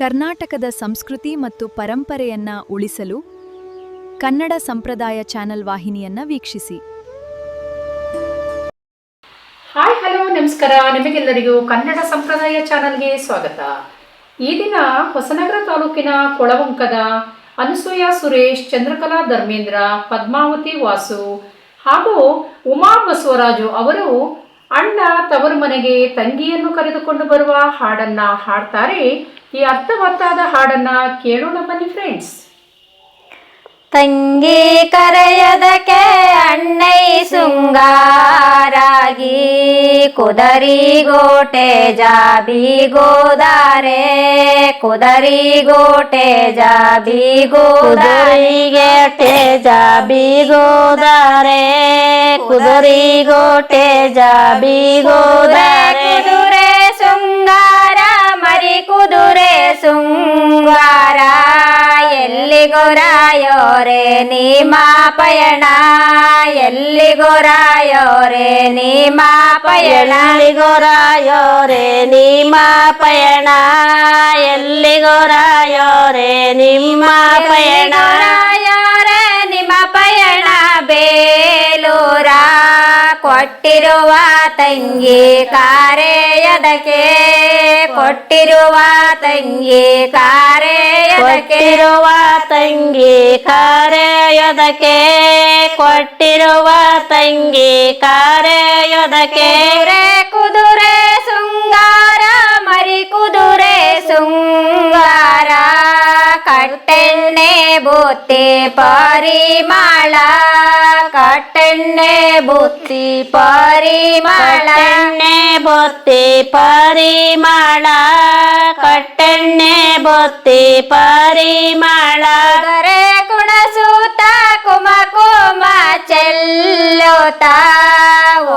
ಕರ್ನಾಟಕದ ಸಂಸ್ಕೃತಿ ಮತ್ತು ಪರಂಪರೆಯನ್ನ ಉಳಿಸಲು ಕನ್ನಡ ಸಂಪ್ರದಾಯ ಚಾನೆಲ್ ವಾಹಿನಿಯನ್ನ ವೀಕ್ಷಿಸಿ. ಹಾಯ್ ಹಲೋ ನಮಸ್ಕಾರ. ನಿಮಗೆಲ್ಲರಿಗೂ ಕನ್ನಡ ಸಂಪ್ರದಾಯ ಚಾನಲ್ಗೆ ಸ್ವಾಗತ. ಈ ದಿನ ಹೊಸನಗರ ತಾಲೂಕಿನ ಕೊಳವಂಕದ ಅನಸೂಯ ಸುರೇಶ್, ಚಂದ್ರಕಲಾ ಧರ್ಮೇಂದ್ರ, ಪದ್ಮಾವತಿ ವಾಸು ಹಾಗೂ ಉಮಾ ಬಸವರಾಜು ಅವರು ಅಣ್ಣ ತವರು ಮನೆಗೆ ತಂಗಿಯನ್ನು ಕರೆದುಕೊಂಡು ಬರುವ ಹಾಡನ್ನ ಹಾಡ್ತಾರೆ. ಈ ಅರ್ಥವತ್ತಾದ ಹಾಡನ್ನ ಕೇಳೋಣ ಬನ್ನಿ ಫ್ರೆಂಡ್ಸ್. ತಂಗಿ ಕರೆಯದಕ್ಕೆ ಅಣ್ಣೈ ಸುಂಗಾರಾಗಿ ಕುದರಿಗೋಟೆ ಜಾಬಿ ಗೋದಾರೆ ಕುದರಿಗೋಟೆ ಜಾಬಿ ಗೋದಾರಿಗೆಟೆ ಜಾಬಿ ಗೋದಾರೆ ಕುದರಿಗೋಟೆ ಜಾಬಿ ಗೋದಾರೆ ಕುದುರೆ ಸುಂಗಾರ ಮರಿ ಕುದುರೆ ಸುಂಗಾರ ಎಲ್ಲಿಗೊರಾಯೋರೆ ನೀಮ ಪಯಣ ಎಲ್ಲಿಗೊರಾಯೋರೆ ನೀಮ ಪಯಣ ಎಲ್ಲಿಗೊರಾಯೋರೆ ನೀಮ ಪಯಣ ಎಲ್ಲಿಗೊರಾಯೋರೆ ನಿಮ್ಮ ಪಯಣ ರಾಯೋರೆ ನಿಮ್ಮ ಪಯಣ ಬೇಲೂರ ಕೊಟ್ಟಿರುವ ತಂಗಿ ಕಾರೆಯದಕ್ಕೆ ಕೊಟ್ಟಿರುವ ತಂಗಿ ಕಾರೆಯದಕ್ಕಿರುವ ತಂಗಿ ಕಾರೆಯದಕ್ಕೆ ಕೊಟ್ಟಿರುವ ತಂಗಿ ಕಾರೆಯದಕ್ಕೆ ಕುದುರೆ ಸುಂಗಾರ ಮರಿ ಕುದುರೆ ಸುಂಗಾರ ಕಟ್ಟೆಣ್ಣೆ ಬುತ್ತಿ ಪರಿಮಳ ಕಟ್ಟೆಣ್ಣೆ ಬುತ್ತಿ ಪರಿಮಳ ಎಣ್ಣೆ ಬೊತ್ತಿ ಪರಿಮಳ ಕಟ್ಟೆಣ್ಣೆ ಬೊತ್ತಿ ಪರಿಮಳ ಗರೆ ಕುಣಸೂತ ಕುಮ ಕುಮ ಚೆಲ್ಲೋತ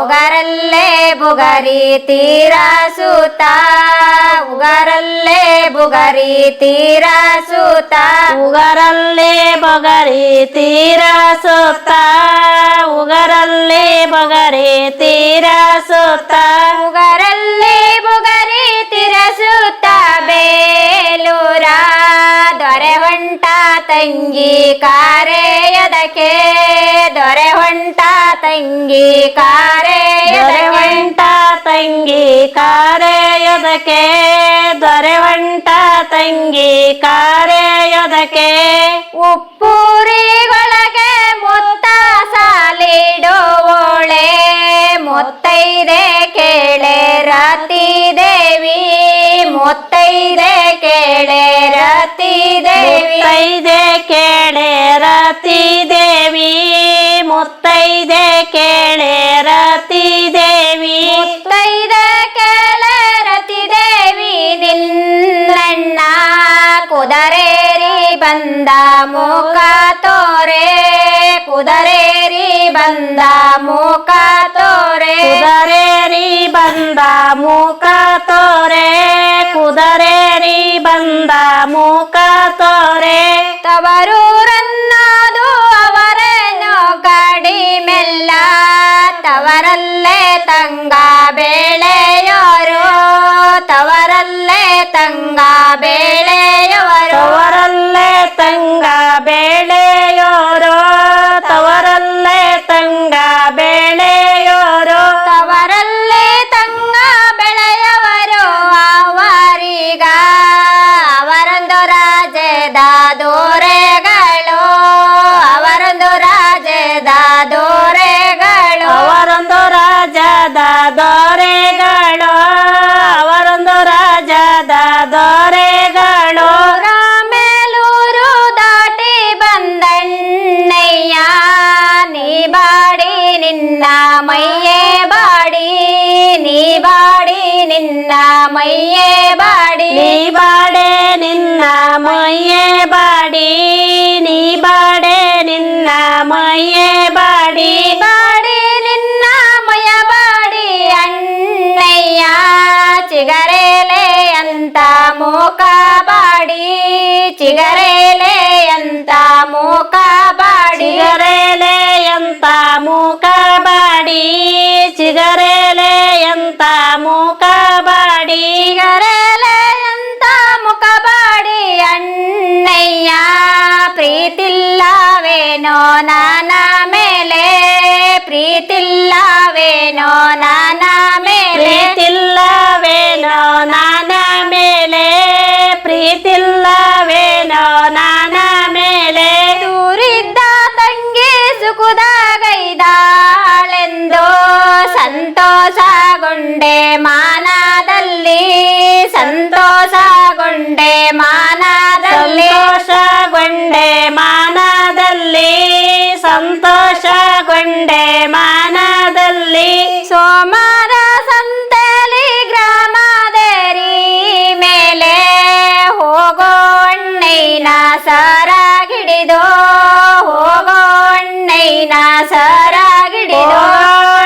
ಉಗರಲ್ಲೇ ಬುಗರಿ ತೀರಸೂತ ಉಗರಲ್ಲೇ ಬುಗರಿ ತೀರಸೂತ ಉಗರಲ್ಲೇ ಬಗರಿ ತೀರಸೂತ ಉಗರಲ್ಲೇ ಬಗರಿ ತೀರಸೂತ ಉಗರಲ್ಲೇ ಬುಗರಿ ತೀರಸೂತ ಬೇಲೂರ ದೊರೆ ಹೊಂಟ ತಂಗಿ ಕಾರೆಯದಕ್ಕೆ ದೊರೆ ಹೊಂಟ ತಂಗಿ ಕಾರೆಯದಕ್ಕೆ ಹೊಂಟ ತಂಗಿ ಕಾರೆಯದಕ್ಕೆ ದೊರೆ ಹೊಂಟ ತಂಗಿ ಕಾರೆಯದಕ್ಕೆ ಉಪ್ಪೂರಿಗೊಳಗೆ ಮುತ್ತ ಸಾಲಿಡೋಳೆ ಮುತ್ತೈದೆ ಕೇಳೆ ರತಿ ದೇವಿ ಮುತ್ತೈದೆ ಕೇಳೆ ರತಿ ದೇವಿ ಮುತ್ತೈದೆ ಕೇಳೆ ರತಿ ದೇವಿ ಮುತ್ತೈದೆ ಕೇಳೆ ರತಿ ದೇವಿ ಮುತ್ತೈದೆ ಕೇಳೆ ರತಿ ದೇವಿ ನಿನ್ನಣ್ಣ ಕುದರೇರಿ ಬಂದ ಮುಖ ತೋರೆ ಕುದರೇರಿ ಬಂದ ಮುಖ ತೋರೆ ಕುದರೇರಿ ಬಂದ ಮುಖ ತೋರೆ ಕುದರೇರಿ ಬಂದ ಮುಖ ತೋರೆ ತವರೂರನ್ನೋದು ಅವರೇನೋ ಕಡಿಮೆಲ್ಲ ತವರಲ್ಲೇ ತಂಗ ಬೇಳೆಯೋರು ತವರಲ್ಲೇ ತಂಗ ಬೇಳೆಯವರು ತವರಲ್ಲೇ ತಂಗ ಬೇಳೆಯೋರು ತವರಲ್ಲೇ ತಂಗ ಬೇಳೆಯೋರು ತವರಲ್ಲೇ ತಂಗ ಬೆಳೆಯವರು ಅವರೀಗ ಅವರೊಂದು ರಾಜ್ಯದ ದೋರೆಗಳು ಅವರೊಂದು ರಾಜ್ಯದ ದೋರೆಗಳು ಅವರೊಂದು ರಾಜ್ಯದ ದೊರೆಗಳು ಅವರೊಂದು ರಾಜ್ಯದ ದೊರೆಗಳು ರಾಮೇಲೂರು ದಾಟಿ ಬಂದಣ್ಣಯ್ಯ ನೀ ಬಾಡಿ ನಿನ್ನ ಮೈಯೇ ಬಾಡಿ ನೀ ಬಾಡಿ ನಿನ್ನ ಮೈಯೇ ಬಾಡಿ ನೀ ಬಾಡೆ ನಿನ್ನ ಮೈಯೇ ಬಾಡಿ ನೀ ಬಾಡೆ ನಿನ್ನ ಮೈಯೇ ಬಾಡಿ ಬಾಡಿ ನಿನ್ನ ಮಯ ಬಾಡಿ ಅಣ್ಣಯ್ಯ ಚಿಗರೇಲೆ ಅಂತ ಮೂಕ ಬಾಡಿ ಚಿಗರೇಲೆ ಅಂತ ಮೂಕ ಬಾಡಿ ಚಿಗರೇಲೆ ಅಂತ ಮೂಕ ಬಾಡಿ ಚಿಗರೇಲೆ ಅಂತ ಮೂಕ ಬಾಡಿ ಚಿಗರೇಲೆ ಅಂತ ಮುಖ ಬಾಡಿ ಪ್ರೀತಿಲ್ಲವೇನೋ ನನ್ನ ಮೇಲೆ, ಪ್ರೀತಿಲ್ಲವೇನೋ ನನ್ನ ಮೇಲೆ, ಪ್ರೀತಿಲ್ಲವೇನೋ ನನ್ನ ಮೇಲೆ, ಪ್ರೀತಿಲ್ಲವೇನೋ ನನ್ನ ಮೇಲೆ. ದೂರಿದ್ದ ತಂಗಿ ಸುಖದಾಗೈದಾಳೆಂದು ಸಂತೋಷಗೊಂಡೆ ಮಾನದಲ್ಲಿ, ಸಂತೋಷಗೊಂಡೆ ಮಾನದಲ್ಲಿ, ಸಂತೋಷಗೊಂಡೆ ಮಾನದಲ್ಲಿ, ಸಂತೋಷಗೊಂಡೆ ಮಾನದಲ್ಲಿ. ಸೋಮವಾರ ಸಂತೆಲಿ ಗ್ರಾಮದೇರಿ ಮೇಲೆ ಹೋಗೋ ಅಣ್ಣಯ್ಯನ ಸರಾಗಿಡಿದು, ಹೋಗೋ ಅಣ್ಣಯ್ಯನ ಸರಾಗಿಡಿದು,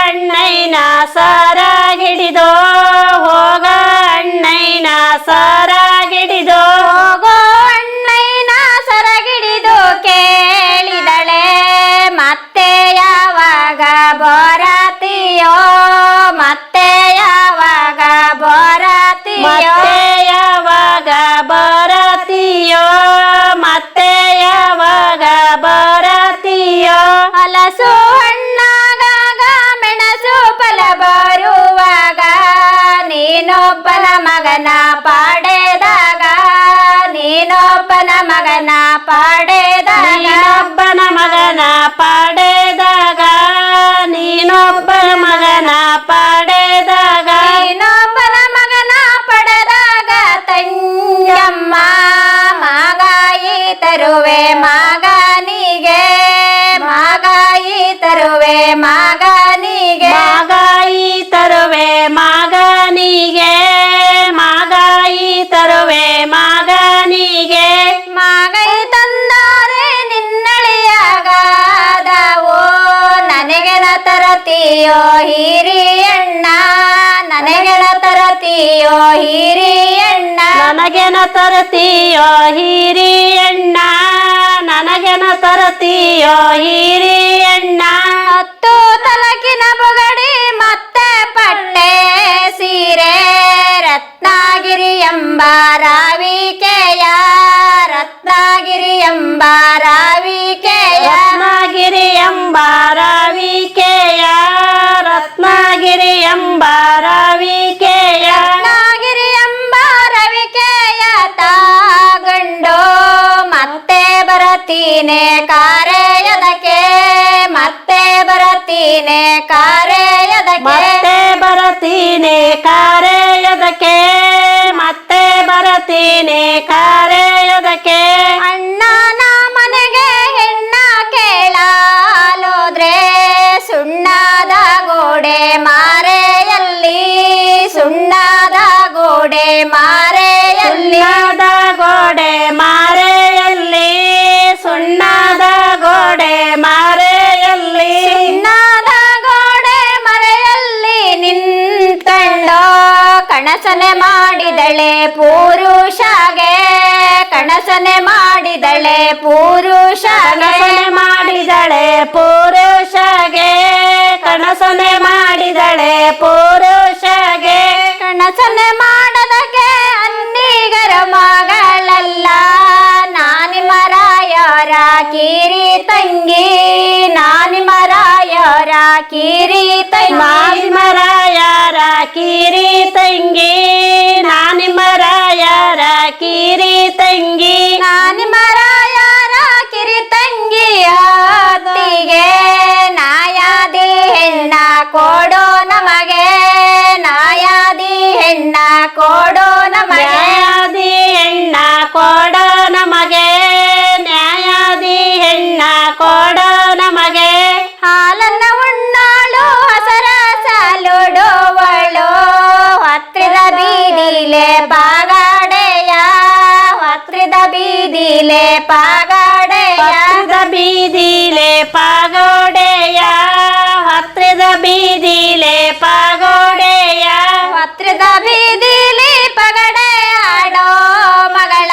ಅಣ್ಣಯ್ಯನ ಸರಾಗಿಡಿದು, ಹೋಗ ಅಣ್ಣಯ್ಯನ ಸರಾಗಿಡಿದು, ಹೋಗೋ ಅಣ್ಣಯ್ಯನ ಸರಗಿಡಿದು ಕೇಳಿದಳೆ ಮತ್ತೆ ಯಾವಾಗ ಬರತೀಯೋ, ಮತ್ತೆ ಯಾವಾಗ ಬರತೀಯೋ, ಮತ್ತೆ ಯಾವಾಗ ಬರತೀಯೋ, ಮತ್ತೆ ಯಾವಾಗ ಬರತೀಯೋ. ಹಲಸು ಹಣ್ಣಾಗಾಗ ಮೆಣಸು ಫಲ ಬರುವಾಗ ನೀನೊಬ್ಬನ ಮಗನ ಪಾಡೆದಾಗ, ನೀನೊಬ್ಬನ ಮಗನ ಪಾಡೆದಾಗ, ನೀನೊಬ್ಬನ ಮಗನ ಪಾಡೆದಾಗ, ನೀನೊಬ್ಬನ ಮಗನ ಪಾಡೆದಾಗ, ನೀನೊಬ್ಬನ ಮಗನ ಪಡೆದಾಗ ತಂಜಮ್ಮ ಮಾಗಾಯಿ ತರುವೆ ಮಗನಿಗೆ, ಮಾಗಾಯಿ ತರುವೆ ಮಗನಿಗೆ, ಮಾಗಾಯಿ ತರುವೆ ಮಗನಿಗೆ, ಮಾಗಾಯಿ ತರುವೆ ಮಗನಿಗೆ. ಮಾಗೈ ತಂದಾರೆ ನಿನ್ನಳಿಯಾಗದವೋ ನನಗೆನ ತರತೀಯೋ ಹಿರಿಯಣ್ಣ, ನನಗೆನ ತರತೀಯೋ ಹಿರಿಯಣ್ಣ, ನನಗೆನ ತರತೀಯೋ ಹಿರಿಯಣ್ಣ, ನನಗೆನ ತರತೀಯೋ ಹಿರಿಯಣ್ಣ. ಹತ್ತು ತಲಕಿನ ಬುಗಡಿ ಮತ್ತೆ ಪಟ್ಟೆ ಸೀರೆ ರತ್ನಗಿರಿ ಎಂಬ ರಾವಿಕೆಯ, ರತ್ನಗಿರಿ ಎಂಬ ರಾವಿಕೆಯ, ರತ್ನಗಿರಿ ಎಂಬ ರಾವಿಕೆಯ, ರತ್ನಗಿರಿ ಎಂಬ ರಾವಿಕೆಯ, ರತ್ನಗಿರಿ ಎಂಬ ರವಿಕೆಯ ತಾಗಂಡು ಮತ್ತೆ ಬರತೀನೆ ಕಾರೆಯದಕ್ಕೆ, ಮತ್ತೆ ಬರತೀನೆ ಕಾರೆಯದಕ್ಕೆ, ಮತ್ತೆ ಬರತೀನಿ ಕಾರೆಯದಕ್ಕೆ, ಮತ್ತೆ ಬರತೀನಿ ಕಾರೆಯದಕ್ಕೆ. ಅಣ್ಣನ ಮನೆಗೆ ಹೆಣ್ಣ ಕೇಳಲೋದ್ರೆ ಸುಣ್ಣದ ಗೋಡೆ ಮಾರೆಯಲ್ಲಿ, ಸುಣ್ಣದ ಗೋಡೆ ಮಾರೆಯಲ್ಲಿ, ಸುಣ್ಣದ ಗೋಡೆ ಮಾರೆಯಲ್ಲಿ, ಸುಣ್ಣದ ಗೋಡೆ ಮಾರೆಯಲ್ಲಿ, ಸುಣ್ಣದ ಗೋಡೆ ಮರೆಯಲ್ಲಿ ನಿಂತಂಡೋ ಕಣಸನೆ ಮಾಡಿದಳೆ ಪುರುಷಗೆ, ಕಣಸನೆ ಮಾಡಿದಳೆ ಪುರುಷಗೆ, ಕನಸನೆ ಮಾಡಿದಳೆ ಪುರುಷಗೆ, ಕನಸನೆ ಮಾಡಿದಳೆ ಪುರುಷಗೆ. ಕಣಸನೆ ಮಾಡದಕ್ಕೆ ಅನ್ನಿಗರ ಮಗಳಲ್ಲ ನಾನಿಮರಾಯರ ಕಿರಿ ತಂಗಿ, ನಾನಿಮರಾಯರ ಕಿರಿ ತಂಗಿ, ನಾನಿಮರಾಯರ ಕಿರಿ ತಂಗಿ, ನಾನಿಮರಾಯರ ಕಿರಿ ತಂಗಿ, ನಾನಿಮರಾಯರ ಕಿರಿ ತಂಗಿ ಹೊತ್ತಿಗೆ ನಾಯಾದಿ ಹೆಣ್ಣ ಕೊಡೋ ನಮಗೆ, ನಾಯಾದಿ ಹೆಣ್ಣ ಕೊಡೋ ನಮಗೆ, ನ್ಯಾಯಾದಿ ಹೆಣ್ಣ ಕೊಡ ನಮಗೆ, ನ್ಯಾಯಾದಿ ಹೆಣ್ಣ ಕೊಡ ನಮಗೆ. ಹಾಲನ್ನ ಉಣ್ಣಾಳು ಹಸರ ಸಾಲುಡುವಳು ಹತ್ತಿರದ ಬೀದಿಲೆ ಪಾಗಾಡೆಯ, ಹತ್ತಿರದ ಬೀದಿಲೆ ಪಾಗಾಡೆಯ, ಹತ್ತಿರದ ಬೀದಿಲೆ ಪಾಗೋಡೆಯ, ಹತ್ತಿರದ ಬೀದಿಲೆ ಪಾಗೋಡೆಯ, ಹತ್ತಿರದ ಬೀದಿಲಿ ಪಗಡೆ ಆಡೋ ಮಗಳ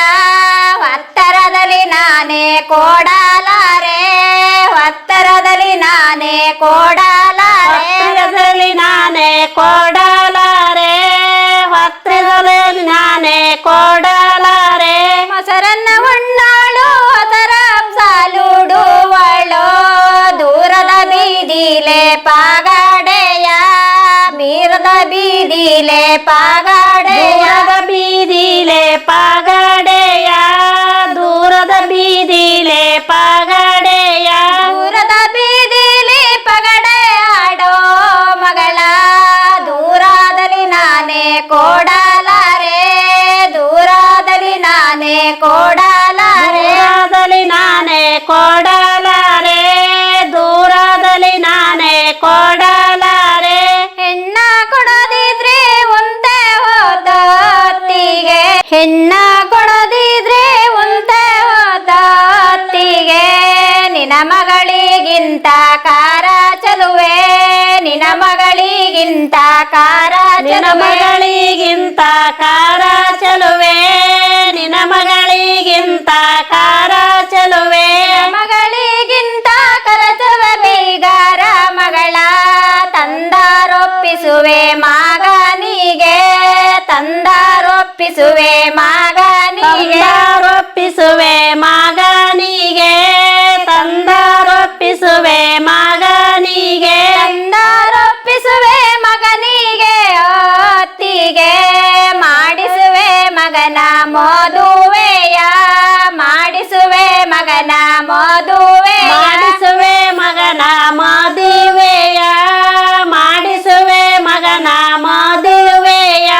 ಹತ್ತರದಲ್ಲಿ ನಾನೇ ಕೊಡಲಾರೆ, ಹತ್ತರದಲ್ಲಿ ನಾನೇ ಕೊಡಲಾರೆ, ಹತ್ತಿರದಲ್ಲಿ ನಾನೇ ಕೊಡಲಾರೆ, ಹತ್ತಿರದಲ್ಲಿ ನಾನೇ ಕೊಡಲಾರೆ. ಮೊಸರನ್ನ ಉಣ್ಣಾಳು ಹಸರ ಕೊಡಲಾರೆ ದೂರದಲ್ಲಿ ನಾನೇ ಕೊಡಲಾರೆ ದೂರದಲ್ಲಿ ನಾನೇ ಕೊಡಲಾರೆ ದೂರದಲ್ಲಿ ನಾನೇ ಕೊಡಲಾರೆ ಹೆಣ್ಣ ಕೊಡದಿದ್ರೆ ಒಂದೇ ಹೋದತ್ತಿಗೆ ಹೆಣ್ಣ ಕೊಡದಿದ್ರೆ ಒಂದೇ ಹೋದತ್ತಿಗೆ ನಿನ್ನ ಮಗಳಿಗಿಂತ ಕಾರ ಚಲುವೆ ನಿನ್ನ ಮಗಳಿಗಿಂತ ಕಾರ ನಿನ್ನ ಚಲುವೆ ಮಗಳಿಗಿಂತ ಕಾರ ಚಲುವೆ ನಿನ್ನ ಮಗಳಿಗಿಂತ ಕಾರ ಚಲುವೆ ಮಗಳಿಗಿಂತ ಕರಚಲುವೆ ಬೀಗಾರ ಮಗಳ ತಂದಾರೊಪ್ಪಿಸುವೆ ಮಗನಿಗೆ ತಂದಾರೊಪ್ಪಿಸುವೆ ಮಗನಿಗೆ ತಂದಾರೊಪ್ಪಿಸುವೆ ಮಗನಿಗೆ ತಂದಾರೊಪ್ಪಿಸುವೆ ಮಗನಿಗೆ ತಂದಾರೊಪ್ಪಿಸುವೆ ಮಗನಿಗೆ ಹೊತ್ತಿಗೆ ಮಾಡಿಸುವೆ ಮಗನ ಮದುವೆಯ ಮಾಡಿಸುವೆ ಮಗನ ಮದುವೆಯ ಮಾಡಿಸುವೆ ಮಗನ ಮದುವೆಯ ಮಾಡಿಸುವೆ ಮಗನ ಮದುವೆಯ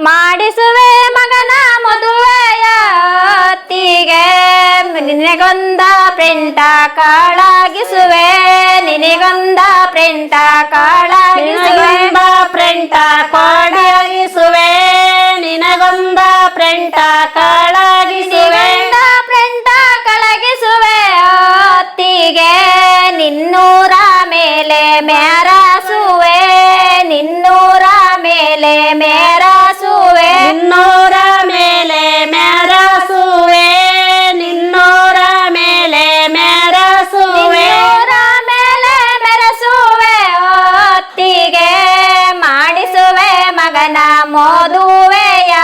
ಮಾಡಿಸುವೆ ಮಗನ ಮದುವೆಯ ಹೊತ್ತಿಗೆ ನಿನಗೊಂದ ಪ್ರಿಂಟ ಕಾಳಾಗಿಸುವೆ ನಿನಗೊಂದ ಪ್ರಿಂಟ ಕಾಳಾಗಿಸುವೆ ನಿನಗೊಂದ ಪ್ರಿಂಟ ಕೊಡಗಿಸುವೆ ನಿನಗೊಂದ ಪ್ರಿಂಟ ಕಳಗಿಸುವೆ ನಿನಗೊಂದ ಪ್ರಿಂಟ ಕಳಗಿಸುವೆ ಹೊತ್ತಿಗೆ ನಿನ್ನೂರ ಮೇಲೆ ಮೇರಸುವೆ ನಿನ್ನೂರ ಮೇಲೆ ಮೇರಸುವೆ ನಿನ್ನೂರ ಮೇಲೆ ಮೆರಸುವೆ ನಿನ್ನೂರ ಮೇಲೆ ಮೆರಸುವೆ ನಿನ್ನೂರ ಮೇಲೆ ಮೆರಸುವೆ ಹೊತ್ತಿಗೆ ಮಾಡಿಸುವೆ ಮಗನ ಮದುವೆಯ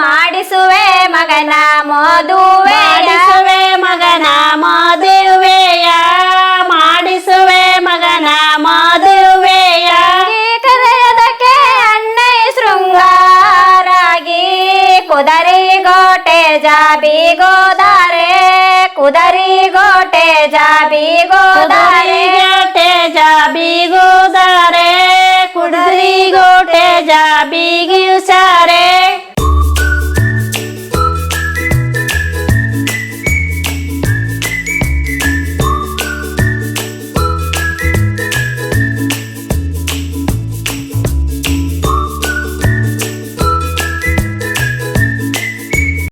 ಮಾಡಿಸುವೆ ಮಗನ ಮದುವೆಯ ಮಾಡಿಸುವೆ ಮಗನ ಮದುವೆಯ ಮಾಡಿಸುವೆ ಮಗನ ಮದುವೆಯ ಕರೆಯದಕ್ಕೆ ಅಣ್ಣೆ ಶೃಂಗಾರಾಗಿ ಕುದರಿಗೋಟೆ ಜಾಬಿಗೋದಾರೆ ಕುದರಿಗೋಟೆ ಜಾಬಿಗೋದಾರೆ ಕುದುರೆಗೋಟೆ ಜಾಬಿಗುದಾರೆ ಕುದುರೆಗೋಟೆ ಜಾಬಿಗಿಸಾರೆ